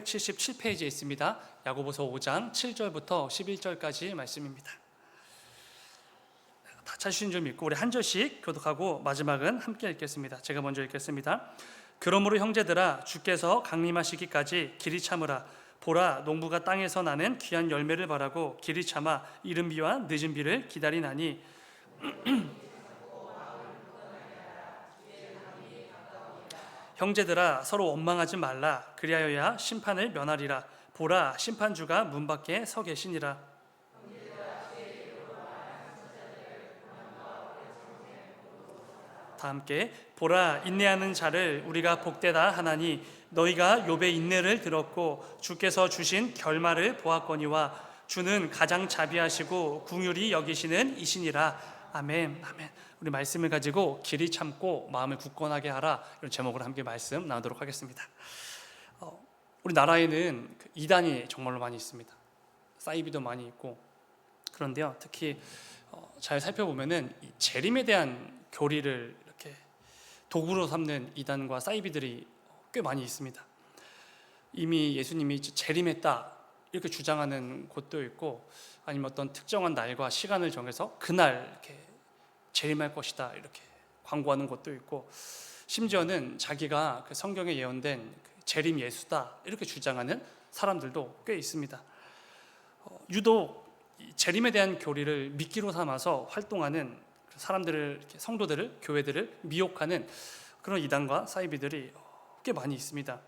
377페이지에 있습니다. 야고보서 5장 7절부터 11절까지 말씀입니다. 다 찾으신 줄 믿고 우리 한 절씩 교독하고 마지막은 함께 읽겠습니다. 제가 먼저 읽겠습니다. 그러므로 형제들아, 주께서 강림하시기까지 길이 참으라. 보라, 농부가 땅에서 나는 귀한 열매를 바라고 길이 참아 이른 비와 늦은 비를 기다리나니 형제들아, 서로 원망하지 말라. 그리하여야 심판을 면하리라. 보라, 심판주가 문 밖에 서 계시니라. 다 함께 보라, 인내하는 자를 우리가 복되다 하나니 너희가 욥의 인내를 들었고 주께서 주신 결말을 보았거니와 주는 가장 자비하시고 긍휼히 여기시는 이시니라. 아멘. 아멘. 우리 말씀을 가지고 길이 참고 마음을 굳건하게 하라, 이런 제목으로 함께 말씀 나누도록 하겠습니다. 우리 나라에는 이단이 정말로 많이 있습니다. 사이비도 많이 있고, 그런데요, 특히 잘 살펴보면은 이 재림에 대한 교리를 이렇게 도구로 삼는 이단과 사이비들이 꽤 많이 있습니다. 이미 예수님이 재림했다 이렇게 주장하는 곳도 있고, 아니면 어떤 특정한 날과 시간을 정해서 그날 이렇게 재림할 것이다 이렇게 광고하는 곳도 있고, 심지어는 자기가 그 성경에 예언된 재림 예수다 이렇게 주장하는 사람들도 꽤 있습니다. 유독 재림에 대한 교리를 미끼로 삼아서 활동하는 사람들을, 성도들을, 교회들을 미혹하는 그런 이단과 사이비들이 꽤 많이 있습니다.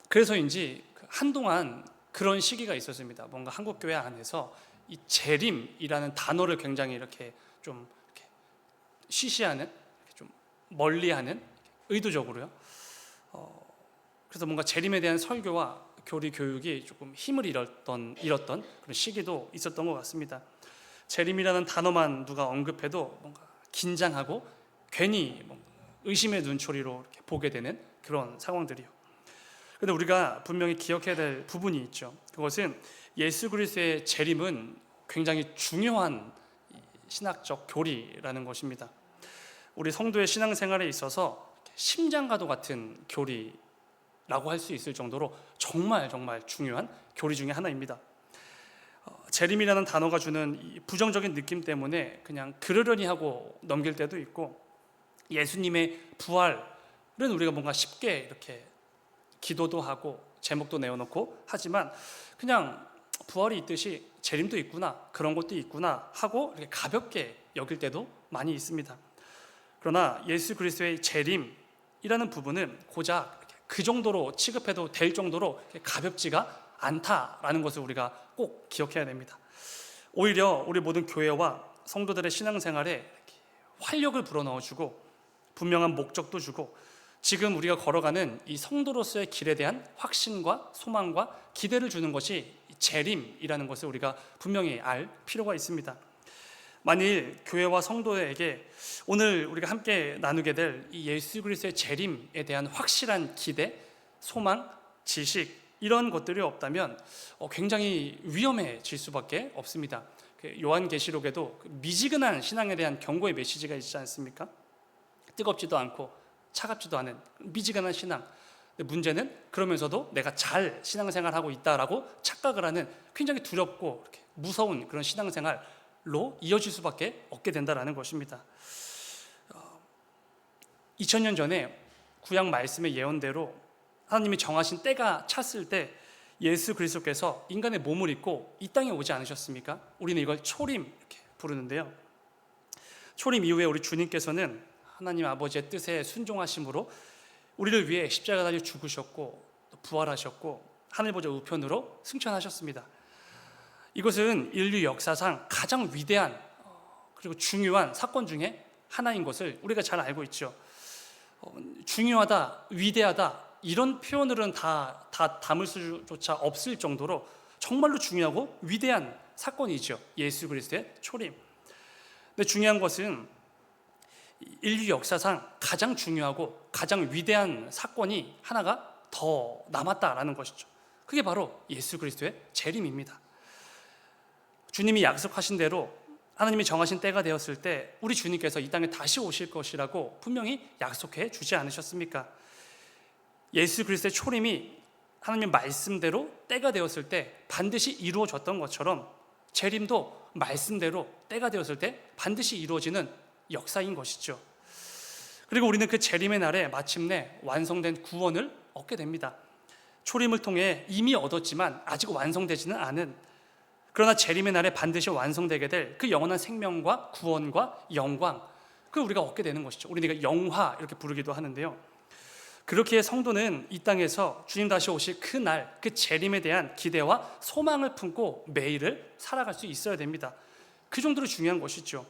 그래서인지 한동안 그런 시기가 있었습니다. 뭔가 한국 교회 안에서 이 재림이라는 단어를 굉장히 이렇게 좀 이렇게 시시하는, 이렇게 좀 멀리하는, 의도적으로요. 그래서 뭔가 재림에 대한 설교와 교리 교육이 조금 힘을 잃었던 그런 시기도 있었던 것 같습니다. 재림이라는 단어만 누가 언급해도 뭔가 긴장하고 괜히 의심의 눈초리로 이렇게 보게 되는 그런 상황들이요. 그런데 우리가 분명히 기억해야 될 부분이 있죠. 그것은 예수 그리스도의 재림은 굉장히 중요한 신학적 교리라는 것입니다. 우리 성도의 신앙생활에 있어서 심장과도 같은 교리라고 할 수 있을 정도로 정말 중요한 교리 중에 하나입니다. 재림이라는 단어가 주는 이 부정적인 느낌 때문에 그냥 그러려니 하고 넘길 때도 있고, 예수님의 부활은 우리가 뭔가 쉽게 이렇게 기도도 하고 제목도 내어놓고 하지만 그냥 부활이 있듯이 재림도 있구나, 그런 것도 있구나 하고 이렇게 가볍게 여길 때도 많이 있습니다. 그러나 예수 그리스도의 재림이라는 부분은 고작 그 정도로 취급해도 될 정도로 가볍지가 않다라는 것을 우리가 꼭 기억해야 됩니다. 오히려 우리 모든 교회와 성도들의 신앙생활에 활력을 불어넣어주고 분명한 목적도 주고, 지금 우리가 걸어가는 이 성도로서의 길에 대한 확신과 소망과 기대를 주는 것이 재림이라는 것을 우리가 분명히 알 필요가 있습니다. 만일 교회와 성도에게 오늘 우리가 함께 나누게 될 이 예수 그리스도의 재림에 대한 확실한 기대, 소망, 지식, 이런 것들이 없다면 굉장히 위험해질 수밖에 없습니다. 요한계시록에도 미지근한 신앙에 대한 경고의 메시지가 있지 않습니까? 뜨겁지도 않고 차갑지도 않은 미지근한 신앙. 문제는 그러면서도 내가 잘 신앙생활하고 있다라고 착각을 하는 굉장히 두렵고 이렇게 무서운 그런 신앙생활로 이어질 수밖에 없게 된다는 것입니다. 2000년 전에 구약 말씀의 예언대로 하나님이 정하신 때가 찼을 때 예수 그리스도께서 인간의 몸을 입고 이 땅에 오지 않으셨습니까? 우리는 이걸 초림 이렇게 부르는데요. 초림 이후에 우리 주님께서는 하나님 아버지의 뜻에 순종하심으로 우리를 위해 십자가 달려 죽으셨고 또 부활하셨고 하늘보좌 우편으로 승천하셨습니다. 이것은 인류 역사상 가장 위대한 그리고 중요한 사건 중에 하나인 것을 우리가 잘 알고 있죠. 중요하다, 위대하다 이런 표현들은 다 담을 수조차 없을 정도로 정말로 중요하고 위대한 사건이죠. 예수 그리스도의 초림. 근데 중요한 것은 인류 역사상 가장 중요하고 가장 위대한 사건이 하나가 더 남았다라는 것이죠. 그게 바로 예수 그리스도의 재림입니다. 주님이 약속하신 대로 하나님이 정하신 때가 되었을 때 우리 주님께서 이 땅에 다시 오실 것이라고 분명히 약속해 주지 않으셨습니까? 예수 그리스도의 초림이 하나님 말씀대로 때가 되었을 때 반드시 이루어졌던 것처럼 재림도 말씀대로 때가 되었을 때 반드시 이루어지는 역사인 것이죠. 그리고 우리는 그 재림의 날에 마침내 완성된 구원을 얻게 됩니다. 초림을 통해 이미 얻었지만 아직 완성되지는 않은, 그러나 재림의 날에 반드시 완성되게 될 그 영원한 생명과 구원과 영광, 그걸 우리가 얻게 되는 것이죠. 우리가 영화 이렇게 부르기도 하는데요. 그렇게 성도는 이 땅에서 주님 다시 오실 그 날, 그 재림에 대한 기대와 소망을 품고 매일을 살아갈 수 있어야 됩니다. 그 정도로 중요한 것이죠.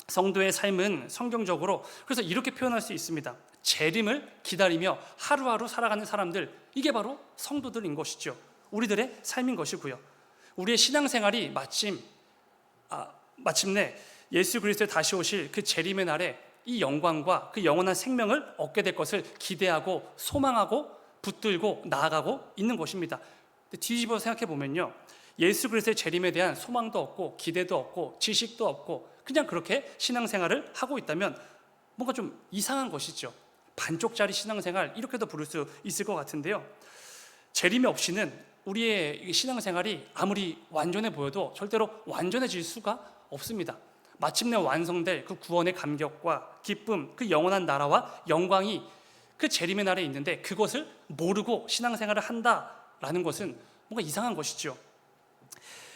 성도의 삶은 성경적으로 그래서 이렇게 표현할 수 있습니다. 재림을 기다리며 하루하루 살아가는 사람들, 이게 바로 성도들인 것이죠. 우리들의 삶인 것이고요. 우리의 신앙생활이 마침내 예수 그리스도의 다시 오실 그 재림의 날에 이 영광과 그 영원한 생명을 얻게 될 것을 기대하고 소망하고 붙들고 나아가고 있는 것입니다. 뒤집어 생각해 보면요, 예수 그리스도의 재림에 대한 소망도 없고 기대도 없고 지식도 없고 그냥 그렇게 신앙생활을 하고 있다면 뭔가 좀 이상한 것이죠. 반쪽짜리 신앙생활, 이렇게도 부를 수 있을 것 같은데요. 재림이 없이는 우리의 신앙생활이 아무리 완전해 보여도 절대로 완전해질 수가 없습니다. 마침내 완성될 그 구원의 감격과 기쁨, 그 영원한 나라와 영광이 그 재림의 날에 있는데 그것을 모르고 신앙생활을 한다라는 것은 뭔가 이상한 것이죠.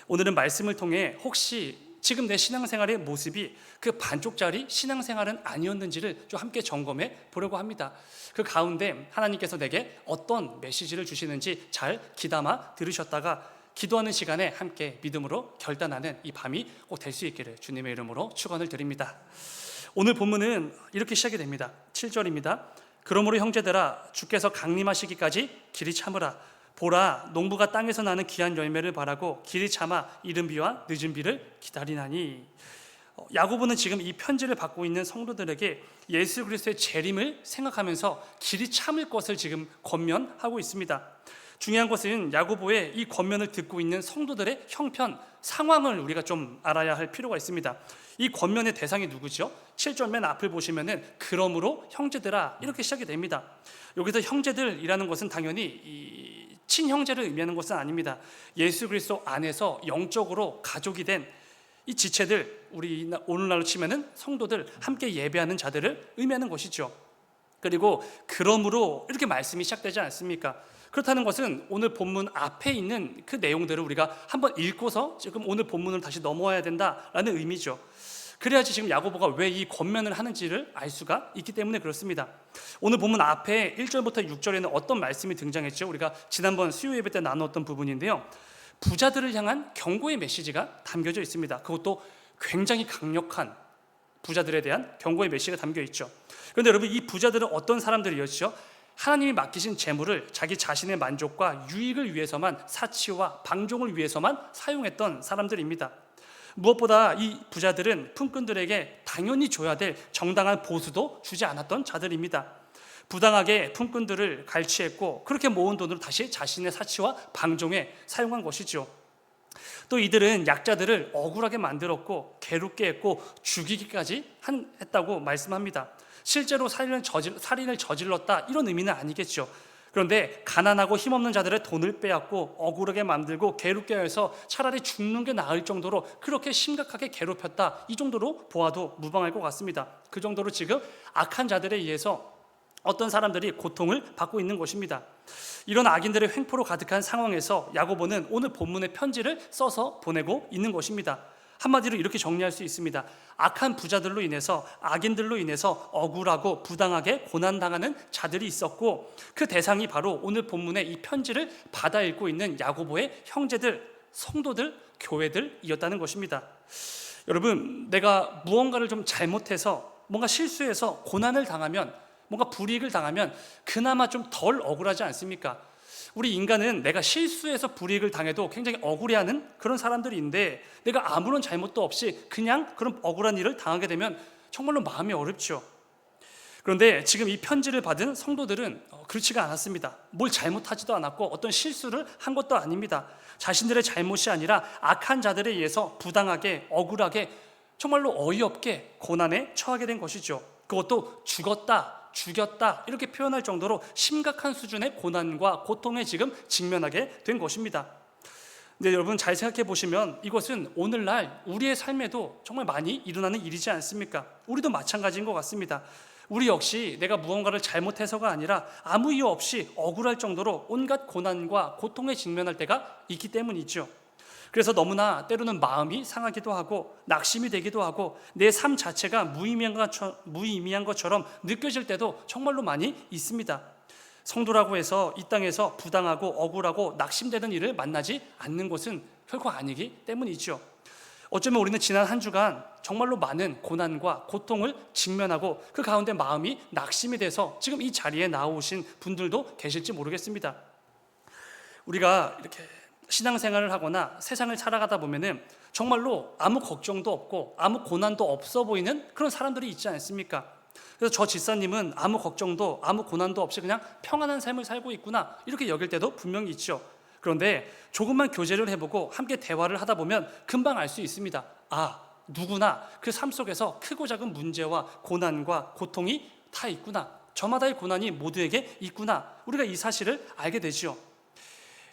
오늘은 말씀을 통해 혹시 지금 내 신앙생활의 모습이 그 반쪽짜리 신앙생활은 아니었는지를 좀 함께 점검해 보려고 합니다. 그 가운데 하나님께서 내게 어떤 메시지를 주시는지 잘 귀담아 들으셨다가 기도하는 시간에 함께 믿음으로 결단하는 이 밤이 꼭 될 수 있기를 주님의 이름으로 축원을 드립니다. 오늘 본문은 이렇게 시작이 됩니다. 7절입니다. 그러므로 형제들아, 주께서 강림하시기까지 길이 참으라. 보라, 농부가 땅에서 나는 귀한 열매를 바라고 길이 참아 이른 비와 늦은 비를 기다리나니. 야고보는 지금 이 편지를 받고 있는 성도들에게 예수 그리스도의 재림을 생각하면서 길이 참을 것을 지금 권면하고 있습니다. 중요한 것은 야고보의 이 권면을 듣고 있는 성도들의 형편, 상황을 우리가 좀 알아야 할 필요가 있습니다. 이 권면의 대상이 누구죠? 7절 맨 앞을 보시면은 그러므로 형제들아, 이렇게 시작이 됩니다. 여기서 형제들이라는 것은 당연히 이 친형제를 의미하는 것은 아닙니다. 예수 그리스도 안에서 영적으로 가족이 된 이 지체들, 우리 오늘날로 치면은 성도들, 함께 예배하는 자들을 의미하는 것이죠. 그리고 그러므로 이렇게 말씀이 시작되지 않습니까? 그렇다는 것은 오늘 본문 앞에 있는 그 내용들을 우리가 한번 읽고서 지금 오늘 본문을 다시 넘어와야 된다라는 의미죠. 그래야지 지금 야고보가 왜 이 권면을 하는지를 알 수가 있기 때문에 그렇습니다. 오늘 본문 앞에 1절부터 6절에는 어떤 말씀이 등장했죠? 우리가 지난번 수요 예배 때 나누었던 부분인데요. 부자들을 향한 경고의 메시지가 담겨져 있습니다. 그것도 굉장히 강력한 부자들에 대한 경고의 메시지가 담겨 있죠. 그런데 여러분, 이 부자들은 어떤 사람들이었죠? 하나님이 맡기신 재물을 자기 자신의 만족과 유익을 위해서만, 사치와 방종을 위해서만 사용했던 사람들입니다. 무엇보다 이 부자들은 품꾼들에게 당연히 줘야 될 정당한 보수도 주지 않았던 자들입니다. 부당하게 품꾼들을 갈취했고 그렇게 모은 돈으로 다시 자신의 사치와 방종에 사용한 것이죠. 또 이들은 약자들을 억울하게 만들었고 괴롭게 했고 죽이기까지 했다고 말씀합니다. 실제로 살인을 저질렀다, 이런 의미는 아니겠죠. 그런데 가난하고 힘없는 자들의 돈을 빼앗고 억울하게 만들고 괴롭게 해서 차라리 죽는 게 나을 정도로 그렇게 심각하게 괴롭혔다, 이 정도로 보아도 무방할 것 같습니다. 그 정도로 지금 악한 자들에 의해서 어떤 사람들이 고통을 받고 있는 것입니다. 이런 악인들의 횡포로 가득한 상황에서 야고보는 오늘 본문의 편지를 써서 보내고 있는 것입니다. 한마디로 이렇게 정리할 수 있습니다. 악한 부자들로 인해서, 악인들로 인해서 억울하고 부당하게 고난당하는 자들이 있었고 그 대상이 바로 오늘 본문의 이 편지를 받아 읽고 있는 야고보의 형제들, 성도들, 교회들이었다는 것입니다. 여러분, 내가 무언가를 좀 잘못해서 뭔가 실수해서 고난을 당하면, 뭔가 불이익을 당하면 그나마 좀 덜 억울하지 않습니까? 우리 인간은 내가 실수해서 불이익을 당해도 굉장히 억울해하는 그런 사람들인데, 내가 아무런 잘못도 없이 그냥 그런 억울한 일을 당하게 되면 정말로 마음이 어렵죠. 그런데 지금 이 편지를 받은 성도들은 그렇지가 않았습니다. 뭘 잘못하지도 않았고 어떤 실수를 한 것도 아닙니다. 자신들의 잘못이 아니라 악한 자들에 의해서 부당하게, 억울하게, 정말로 어이없게 고난에 처하게 된 것이죠. 그것도 죽였다 이렇게 표현할 정도로 심각한 수준의 고난과 고통에 지금 직면하게 된 것입니다. 근데 여러분 잘 생각해 보시면 이것은 오늘날 우리의 삶에도 정말 많이 일어나는 일이지 않습니까? 우리도 마찬가지인 것 같습니다. 우리 역시 내가 무언가를 잘못해서가 아니라 아무 이유 없이 억울할 정도로 온갖 고난과 고통에 직면할 때가 있기 때문이죠. 그래서 너무나 때로는 마음이 상하기도 하고 낙심이 되기도 하고 내 삶 자체가 무의미한 것처럼 느껴질 때도 정말로 많이 있습니다. 성도라고 해서 이 땅에서 부당하고 억울하고 낙심되는 일을 만나지 않는 것은 결코 아니기 때문이죠. 어쩌면 우리는 지난 한 주간 정말로 많은 고난과 고통을 직면하고 그 가운데 마음이 낙심이 돼서 지금 이 자리에 나오신 분들도 계실지 모르겠습니다. 우리가 이렇게 신앙생활을 하거나 세상을 살아가다 보면은 정말로 아무 걱정도 없고 아무 고난도 없어 보이는 그런 사람들이 있지 않습니까? 그래서 저 집사님은 아무 걱정도 아무 고난도 없이 그냥 평안한 삶을 살고 있구나 이렇게 여길 때도 분명히 있죠. 그런데 조금만 교제를 해보고 함께 대화를 하다 보면 금방 알 수 있습니다. 누구나 그 삶 속에서 크고 작은 문제와 고난과 고통이 다 있구나. 저마다의 고난이 모두에게 있구나. 우리가 이 사실을 알게 되죠.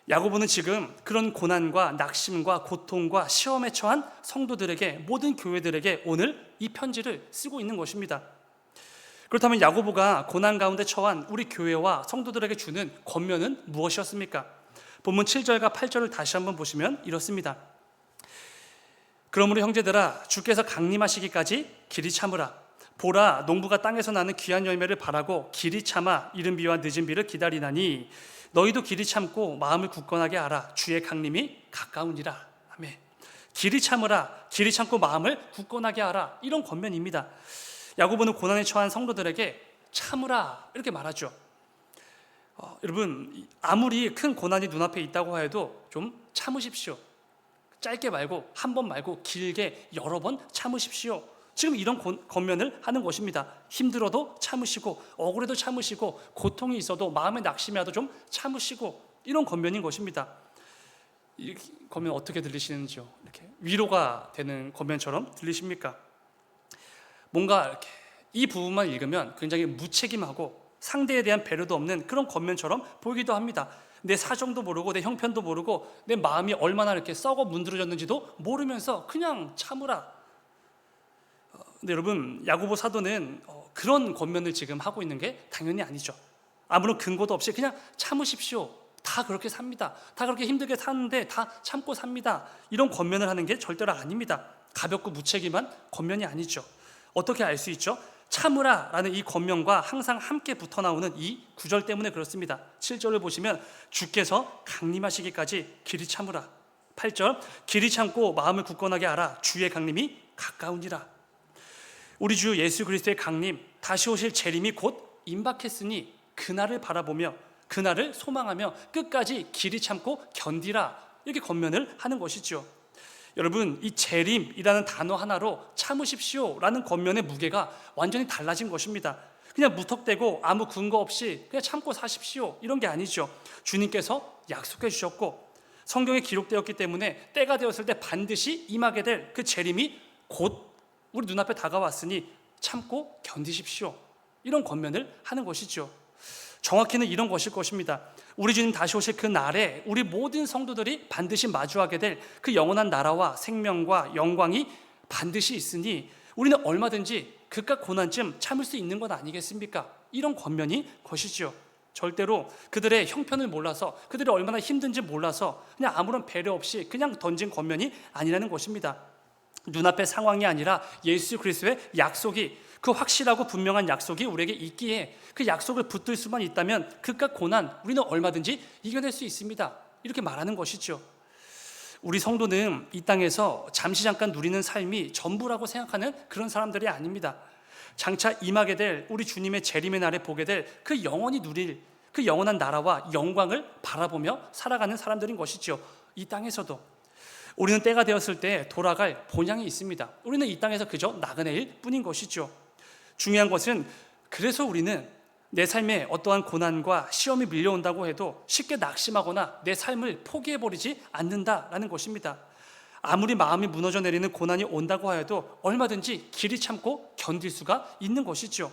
야고보는 지금 그런 고난과 낙심과 고통과 시험에 처한 성도들에게, 모든 교회들에게 오늘 이 편지를 쓰고 있는 것입니다. 그렇다면 야고보가 고난 가운데 처한 우리 교회와 성도들에게 주는 권면은 무엇이었습니까? 본문 7절과 8절을 다시 한번 보시면 이렇습니다. 그러므로 형제들아, 주께서 강림하시기까지 길이 참으라. 보라, 농부가 땅에서 나는 귀한 열매를 바라고 길이 참아 이른 비와 늦은 비를 기다리나니 너희도 길이 참고 마음을 굳건하게 하라. 주의 강림이 가까우니라. 아멘. 길이 참으라. 길이 참고 마음을 굳건하게 하라. 이런 권면입니다. 야고보는 고난에 처한 성도들에게 참으라 이렇게 말하죠. 여러분, 아무리 큰 고난이 눈앞에 있다고 해도 좀 참으십시오. 짧게 말고 한 번 말고 길게 여러 번 참으십시오. 지금 이런 권면을 하는 것입니다. 힘들어도 참으시고 억울해도 참으시고 고통이 있어도 마음에 낙심이 와도 좀 참으시고 이런 권면인 것입니다. 이 권면 어떻게 들리시는지요? 이렇게 위로가 되는 권면처럼 들리십니까? 뭔가 이렇게 이 부분만 읽으면 굉장히 무책임하고 상대에 대한 배려도 없는 그런 권면처럼 보이기도 합니다. 내 사정도 모르고 내 형편도 모르고 내 마음이 얼마나 이렇게 썩어 문드러졌는지도 모르면서 그냥 참으라. 근데 여러분, 야고보 사도는 그런 권면을 지금 하고 있는 게 당연히 아니죠. 아무런 근거도 없이 그냥 참으십시오. 다 그렇게 삽니다. 다 그렇게 힘들게 사는데 다 참고 삽니다. 이런 권면을 하는 게 절대로 아닙니다. 가볍고 무책임한 권면이 아니죠. 어떻게 알 수 있죠? 참으라 라는 이 권면과 항상 함께 붙어 나오는 이 구절 때문에 그렇습니다. 7절을 보시면 주께서 강림하시기까지 길이 참으라. 8절 길이 참고 마음을 굳건하게 하라. 주의 강림이 가까우니라. 우리 주 예수 그리스도의 강림, 다시 오실 재림이 곧 임박했으니 그날을 바라보며 그날을 소망하며 끝까지 길이 참고 견디라. 이렇게 권면을 하는 것이죠. 여러분, 이 재림이라는 단어 하나로 참으십시오 라는 권면의 무게가 완전히 달라진 것입니다. 그냥 무턱대고 아무 근거 없이 그냥 참고 사십시오 이런 게 아니죠. 주님께서 약속해 주셨고 성경에 기록되었기 때문에 때가 되었을 때 반드시 임하게 될 그 재림이 곧 우리 눈앞에 다가왔으니 참고 견디십시오 이런 권면을 하는 것이죠. 정확히는 이런 것일 것입니다. 우리 주님 다시 오실 그 날에 우리 모든 성도들이 반드시 마주하게 될 그 영원한 나라와 생명과 영광이 반드시 있으니 우리는 얼마든지 그깟 고난쯤 참을 수 있는 것 아니겠습니까? 이런 권면이 것이죠. 절대로 그들의 형편을 몰라서 그들이 얼마나 힘든지 몰라서 그냥 아무런 배려 없이 그냥 던진 권면이 아니라는 것입니다. 눈앞의 상황이 아니라 예수 그리스도의 약속이, 그 확실하고 분명한 약속이 우리에게 있기에 그 약속을 붙들 수만 있다면 그깟 고난 우리는 얼마든지 이겨낼 수 있습니다. 이렇게 말하는 것이죠. 우리 성도는 이 땅에서 잠시 잠깐 누리는 삶이 전부라고 생각하는 그런 사람들이 아닙니다. 장차 임하게 될 우리 주님의 재림의 날에 보게 될 그 영원히 누릴 그 영원한 나라와 영광을 바라보며 살아가는 사람들인 것이죠. 이 땅에서도 우리는 때가 되었을 때 돌아갈 본향이 있습니다. 우리는 이 땅에서 그저 나그네일 뿐인 것이죠. 중요한 것은 그래서 우리는 내 삶에 어떠한 고난과 시험이 밀려온다고 해도 쉽게 낙심하거나 내 삶을 포기해버리지 않는다라는 것입니다. 아무리 마음이 무너져 내리는 고난이 온다고 하여도 얼마든지 길이 참고 견딜 수가 있는 것이죠.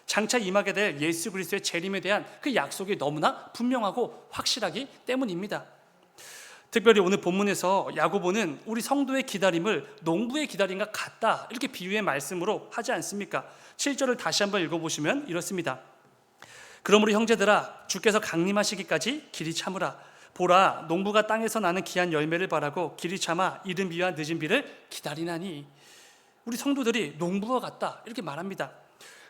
장차 임하게 될 예수 그리스도의 재림에 대한 그 약속이 너무나 분명하고 확실하기 때문입니다. 특별히 오늘 본문에서 야고보는 우리 성도의 기다림을 농부의 기다림과 같다 이렇게 비유의 말씀으로 하지 않습니까? 7절을 다시 한번 읽어보시면 이렇습니다. 그러므로 형제들아 주께서 강림하시기까지 길이 참으라. 보라 농부가 땅에서 나는 귀한 열매를 바라고 길이 참아 이른 비와 늦은 비를 기다리나니. 우리 성도들이 농부와 같다 이렇게 말합니다.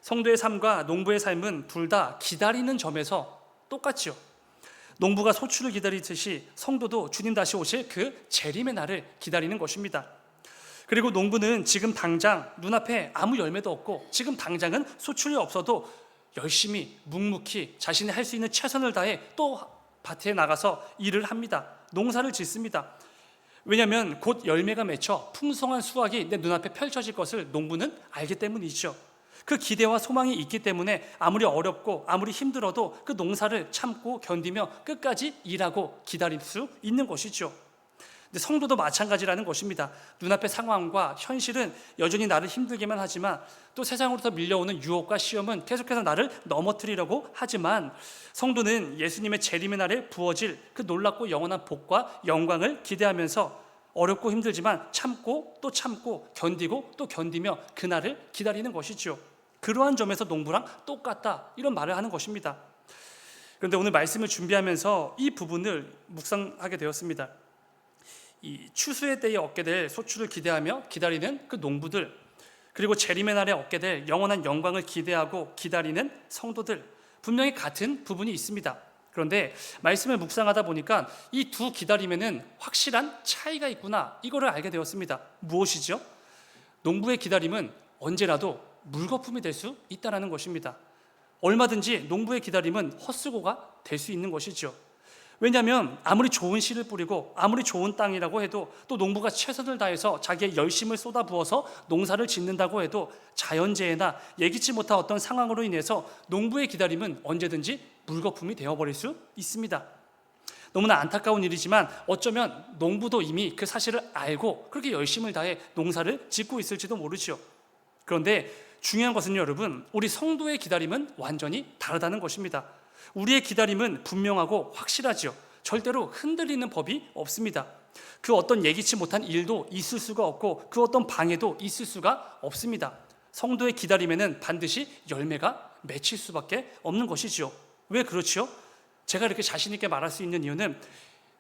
성도의 삶과 농부의 삶은 둘 다 기다리는 점에서 똑같죠. 농부가 소출을 기다리듯이 성도도 주님 다시 오실 그 재림의 날을 기다리는 것입니다. 그리고 농부는 지금 당장 눈앞에 아무 열매도 없고 지금 당장은 소출이 없어도 열심히 묵묵히 자신이 할 수 있는 최선을 다해 또 밭에 나가서 일을 합니다. 농사를 짓습니다. 왜냐하면 곧 열매가 맺혀 풍성한 수확이 내 눈앞에 펼쳐질 것을 농부는 알기 때문이죠. 그 기대와 소망이 있기 때문에 아무리 어렵고 아무리 힘들어도 그 농사를 참고 견디며 끝까지 일하고 기다릴 수 있는 것이죠. 근데 성도도 마찬가지라는 것입니다. 눈앞의 상황과 현실은 여전히 나를 힘들게만 하지만 또 세상으로부터 밀려오는 유혹과 시험은 계속해서 나를 넘어뜨리려고 하지만 성도는 예수님의 재림의 날에 부어질 그 놀랍고 영원한 복과 영광을 기대하면서 어렵고 힘들지만 참고 또 참고 견디고 또 견디며 그날을 기다리는 것이죠. 그러한 점에서 농부랑 똑같다 이런 말을 하는 것입니다. 그런데 오늘 말씀을 준비하면서 이 부분을 묵상하게 되었습니다. 이 추수의 때에 얻게 될 소출을 기대하며 기다리는 그 농부들, 그리고 재림의 날에 얻게 될 영원한 영광을 기대하고 기다리는 성도들, 분명히 같은 부분이 있습니다. 그런데 말씀을 묵상하다 보니까 이 두 기다림에는 확실한 차이가 있구나 이거를 알게 되었습니다. 무엇이죠? 농부의 기다림은 언제라도 물거품이 될 수 있다는 것입니다. 얼마든지 농부의 기다림은 헛수고가 될 수 있는 것이죠. 왜냐하면 아무리 좋은 씨를 뿌리고 아무리 좋은 땅이라고 해도 또 농부가 최선을 다해서 자기의 열심을 쏟아부어서 농사를 짓는다고 해도 자연재해나 예기치 못한 어떤 상황으로 인해서 농부의 기다림은 언제든지 물거품이 되어버릴 수 있습니다. 너무나 안타까운 일이지만 어쩌면 농부도 이미 그 사실을 알고 그렇게 열심을 다해 농사를 짓고 있을지도 모르죠. 그런데 중요한 것은 여러분, 우리 성도의 기다림은 완전히 다르다는 것입니다. 우리의 기다림은 분명하고 확실하죠. 절대로 흔들리는 법이 없습니다. 그 어떤 예기치 못한 일도 있을 수가 없고 그 어떤 방해도 있을 수가 없습니다. 성도의 기다림에는 반드시 열매가 맺힐 수밖에 없는 것이죠. 왜 그렇죠? 제가 이렇게 자신 있게 말할 수 있는 이유는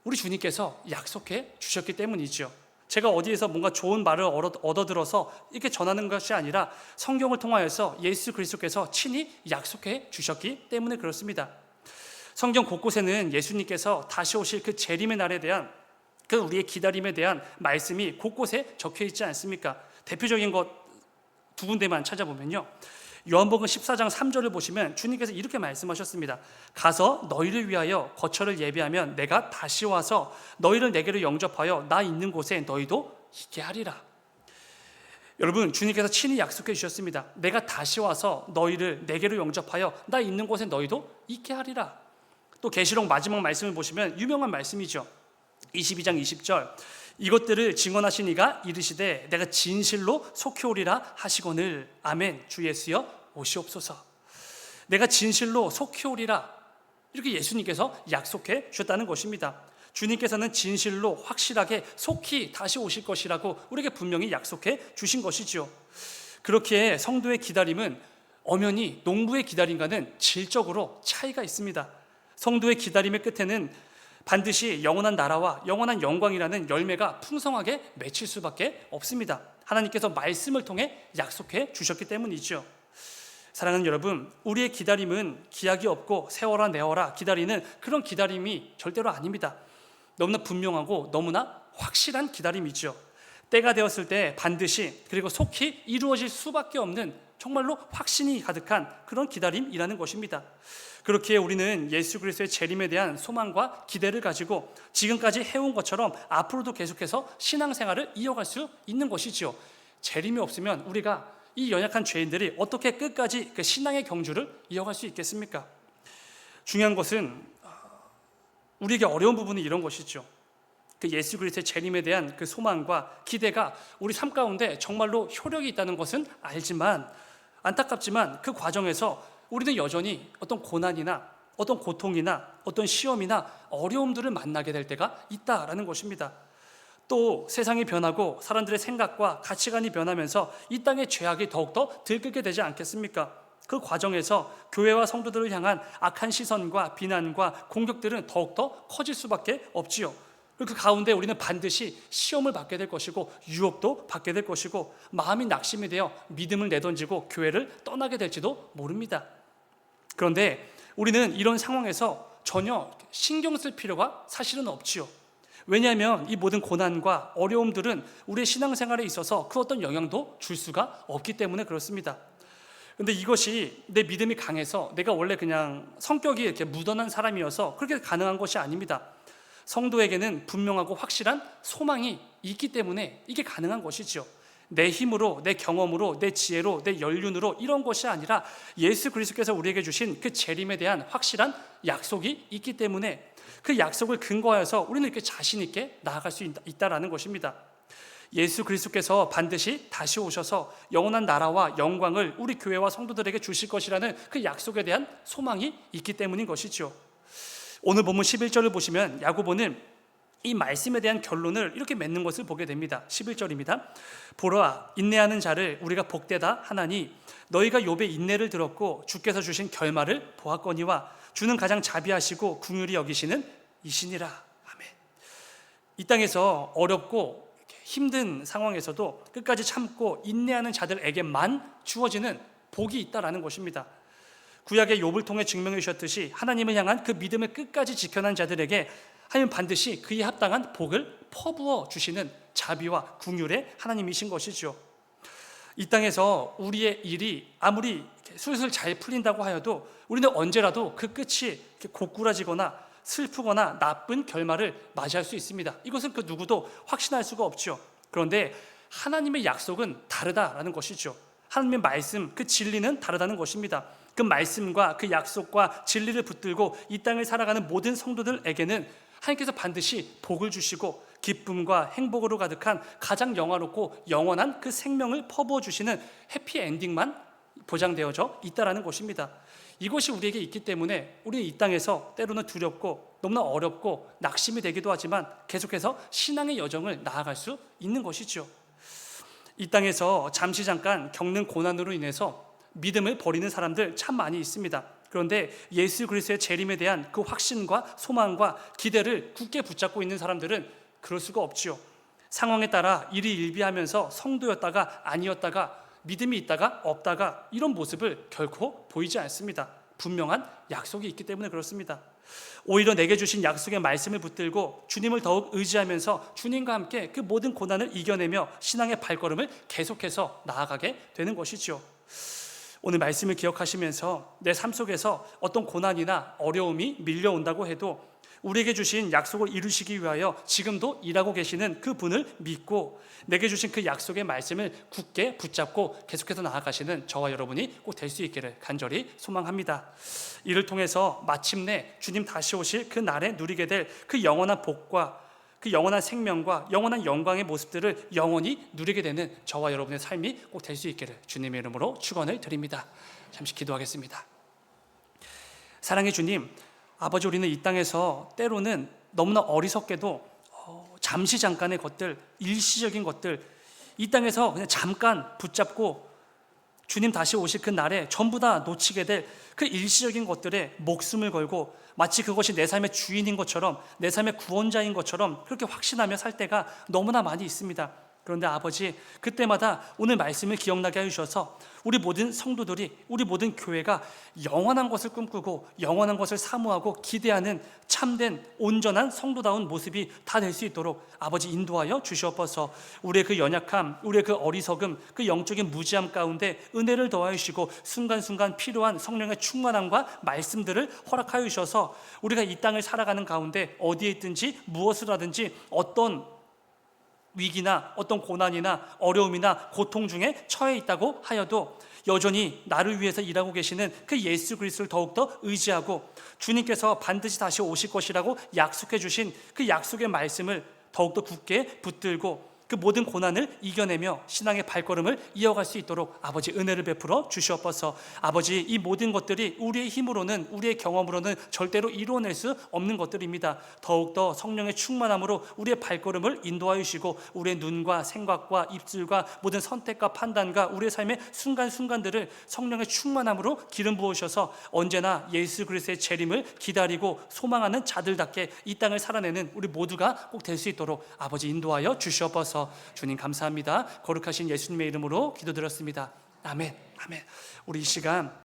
우리 주님께서 약속해 주셨기 때문이죠. 제가 어디에서 뭔가 좋은 말을 얻어들어서 이렇게 전하는 것이 아니라 성경을 통하여서 예수 그리스도께서 친히 약속해 주셨기 때문에 그렇습니다. 성경 곳곳에는 예수님께서 다시 오실 그 재림의 날에 대한 그 우리의 기다림에 대한 말씀이 곳곳에 적혀 있지 않습니까? 대표적인 것 두 군데만 찾아보면요, 요한복음 14장 3절을 보시면 주님께서 이렇게 말씀하셨습니다. 가서 너희를 위하여 거처를 예비하면 내가 다시 와서 너희를 내게로 영접하여 나 있는 곳에 너희도 있게 하리라. 여러분, 주님께서 친히 약속해 주셨습니다. 내가 다시 와서 너희를 내게로 영접하여 나 있는 곳에 너희도 있게 하리라. 또 계시록 마지막 말씀을 보시면 유명한 말씀이죠. 22장 20절, 이것들을 증언하신 이가 이르시되 내가 진실로 속히 오리라 하시거늘 아멘. 주 예수여 오시옵소서. 내가 진실로 속히 오리라, 이렇게 예수님께서 약속해 주셨다는 것입니다. 주님께서는 진실로 확실하게 속히 다시 오실 것이라고 우리에게 분명히 약속해 주신 것이죠. 그렇기에 성도의 기다림은 엄연히 농부의 기다림과는 질적으로 차이가 있습니다. 성도의 기다림의 끝에는 반드시 영원한 나라와 영원한 영광이라는 열매가 풍성하게 맺힐 수밖에 없습니다. 하나님께서 말씀을 통해 약속해 주셨기 때문이죠. 사랑하는 여러분, 우리의 기다림은 기약이 없고 세워라 내어라 기다리는 그런 기다림이 절대로 아닙니다. 너무나 분명하고 너무나 확실한 기다림이죠. 때가 되었을 때 반드시 그리고 속히 이루어질 수밖에 없는 정말로 확신이 가득한 그런 기다림이라는 것입니다. 그렇기에 우리는 예수 그리스도의 재림에 대한 소망과 기대를 가지고 지금까지 해온 것처럼 앞으로도 계속해서 신앙생활을 이어갈 수 있는 것이지요. 재림이 없으면 우리가 이 연약한 죄인들이 어떻게 끝까지 그 신앙의 경주를 이어갈 수 있겠습니까? 중요한 것은 우리에게 어려운 부분이 이런 것이죠. 그 예수 그리스도의 재림에 대한 그 소망과 기대가 우리 삶 가운데 정말로 효력이 있다는 것은 알지만 안타깝지만 그 과정에서 우리는 여전히 어떤 고난이나 어떤 고통이나 어떤 시험이나 어려움들을 만나게 될 때가 있다라는 것입니다. 또 세상이 변하고 사람들의 생각과 가치관이 변하면서 이 땅의 죄악이 더욱더 들끓게 되지 않겠습니까? 그 과정에서 교회와 성도들을 향한 악한 시선과 비난과 공격들은 더욱더 커질 수밖에 없지요. 그 가운데 우리는 반드시 시험을 받게 될 것이고 유혹도 받게 될 것이고 마음이 낙심이 되어 믿음을 내던지고 교회를 떠나게 될지도 모릅니다. 그런데 우리는 이런 상황에서 전혀 신경 쓸 필요가 사실은 없지요. 왜냐하면 이 모든 고난과 어려움들은 우리의 신앙생활에 있어서 그 어떤 영향도 줄 수가 없기 때문에 그렇습니다. 근데 이것이 내 믿음이 강해서 내가 원래 그냥 성격이 이렇게 무던한 사람이어서 그렇게 가능한 것이 아닙니다. 성도에게는 분명하고 확실한 소망이 있기 때문에 이게 가능한 것이죠. 내 힘으로, 내 경험으로, 내 지혜로, 내 연륜으로 이런 것이 아니라 예수 그리스도께서 우리에게 주신 그 재림에 대한 확실한 약속이 있기 때문에 그 약속을 근거하여서 우리는 이렇게 자신 있게 나아갈 수 있다라는 것입니다. 예수 그리스도께서 반드시 다시 오셔서 영원한 나라와 영광을 우리 교회와 성도들에게 주실 것이라는 그 약속에 대한 소망이 있기 때문인 것이죠. 오늘 본문 11절을 보시면 야고보는 이 말씀에 대한 결론을 이렇게 맺는 것을 보게 됩니다. 11절입니다. 보라, 인내하는 자를 우리가 복되다 하나니 너희가 욥의 인내를 들었고 주께서 주신 결말을 보았거니와 주는 가장 자비하시고 긍휼히 여기시는 이시니라. 아멘. 이 땅에서 어렵고 힘든 상황에서도 끝까지 참고 인내하는 자들에게만 주어지는 복이 있다라는 것입니다. 구약의 욥을 통해 증명해 주셨듯이 하나님을 향한 그 믿음을 끝까지 지켜난 자들에게 하나님은 반드시 그에 합당한 복을 퍼부어 주시는 자비와 긍휼의 하나님이신 것이죠. 이 땅에서 우리의 일이 아무리 술술 잘 풀린다고 하여도 우리는 언제라도 그 끝이 고꾸라지거나 슬프거나 나쁜 결말을 맞이할 수 있습니다. 이것은 그 누구도 확신할 수가 없죠. 그런데 하나님의 약속은 다르다라는 것이죠. 하나님의 말씀, 그 진리는 다르다는 것입니다. 그 말씀과 그 약속과 진리를 붙들고 이 땅을 살아가는 모든 성도들에게는 하나님께서 반드시 복을 주시고 기쁨과 행복으로 가득한 가장 영화롭고 영원한 그 생명을 퍼부어 주시는 해피엔딩만 보장되어져 있다라는 것입니다. 이것이 우리에게 있기 때문에 우리는 이 땅에서 때로는 두렵고 너무나 어렵고 낙심이 되기도 하지만 계속해서 신앙의 여정을 나아갈 수 있는 것이죠. 이 땅에서 잠시 잠깐 겪는 고난으로 인해서 믿음을 버리는 사람들 참 많이 있습니다. 그런데 예수 그리스도의 재림에 대한 그 확신과 소망과 기대를 굳게 붙잡고 있는 사람들은 그럴 수가 없지요. 상황에 따라 일희일비하면서 성도였다가 아니었다가 믿음이 있다가 없다가 이런 모습을 결코 보이지 않습니다. 분명한 약속이 있기 때문에 그렇습니다. 오히려 내게 주신 약속의 말씀을 붙들고 주님을 더욱 의지하면서 주님과 함께 그 모든 고난을 이겨내며 신앙의 발걸음을 계속해서 나아가게 되는 것이죠. 오늘 말씀을 기억하시면서 내 삶 속에서 어떤 고난이나 어려움이 밀려온다고 해도 우리에게 주신 약속을 이루시기 위하여 지금도 일하고 계시는 그 분을 믿고 내게 주신 그 약속의 말씀을 굳게 붙잡고 계속해서 나아가시는 저와 여러분이 꼭 될 수 있기를 간절히 소망합니다. 이를 통해서 마침내 주님 다시 오실 그 날에 누리게 될 그 영원한 복과 그 영원한 생명과 영원한 영광의 모습들을 영원히 누리게 되는 저와 여러분의 삶이 꼭 될 수 있기를 주님의 이름으로 축원을 드립니다. 잠시 기도하겠습니다. 사랑의 주님, 아버지, 우리는 이 땅에서 때로는 너무나 어리석게도 잠시 잠깐의 것들, 일시적인 것들, 이 땅에서 그냥 잠깐 붙잡고 주님 다시 오실 그 날에 전부 다 놓치게 될 그 일시적인 것들에 목숨을 걸고 마치 그것이 내 삶의 주인인 것처럼, 내 삶의 구원자인 것처럼 그렇게 확신하며 살 때가 너무나 많이 있습니다. 그런데 아버지, 그때마다 오늘 말씀을 기억나게 해주셔서 우리 모든 성도들이, 우리 모든 교회가 영원한 것을 꿈꾸고 영원한 것을 사모하고 기대하는 참된 온전한 성도다운 모습이 다 될 수 있도록 아버지 인도하여 주시옵소서. 우리의 그 연약함, 우리의 그 어리석음, 그 영적인 무지함 가운데 은혜를 더하여 주시고 순간순간 필요한 성령의 충만함과 말씀들을 허락하여 주셔서 우리가 이 땅을 살아가는 가운데 어디에 있든지 무엇을 하든지 어떤 위기나 어떤 고난이나 어려움이나 고통 중에 처해 있다고 하여도 여전히 나를 위해서 일하고 계시는 그 예수 그리스도를 더욱더 의지하고 주님께서 반드시 다시 오실 것이라고 약속해 주신 그 약속의 말씀을 더욱더 굳게 붙들고 그 모든 고난을 이겨내며 신앙의 발걸음을 이어갈 수 있도록 아버지 은혜를 베풀어 주시옵소서. 아버지, 이 모든 것들이 우리의 힘으로는, 우리의 경험으로는 절대로 이루어낼 수 없는 것들입니다. 더욱더 성령의 충만함으로 우리의 발걸음을 인도하여 주시고 우리의 눈과 생각과 입술과 모든 선택과 판단과 우리의 삶의 순간순간들을 성령의 충만함으로 기름 부으셔서 언제나 예수 그리스도의 재림을 기다리고 소망하는 자들답게 이 땅을 살아내는 우리 모두가 꼭 될 수 있도록 아버지 인도하여 주시옵소서. 주님 감사합니다. 거룩하신 예수님의 이름으로 기도드렸습니다. 아멘. 아멘. 우리 이 시간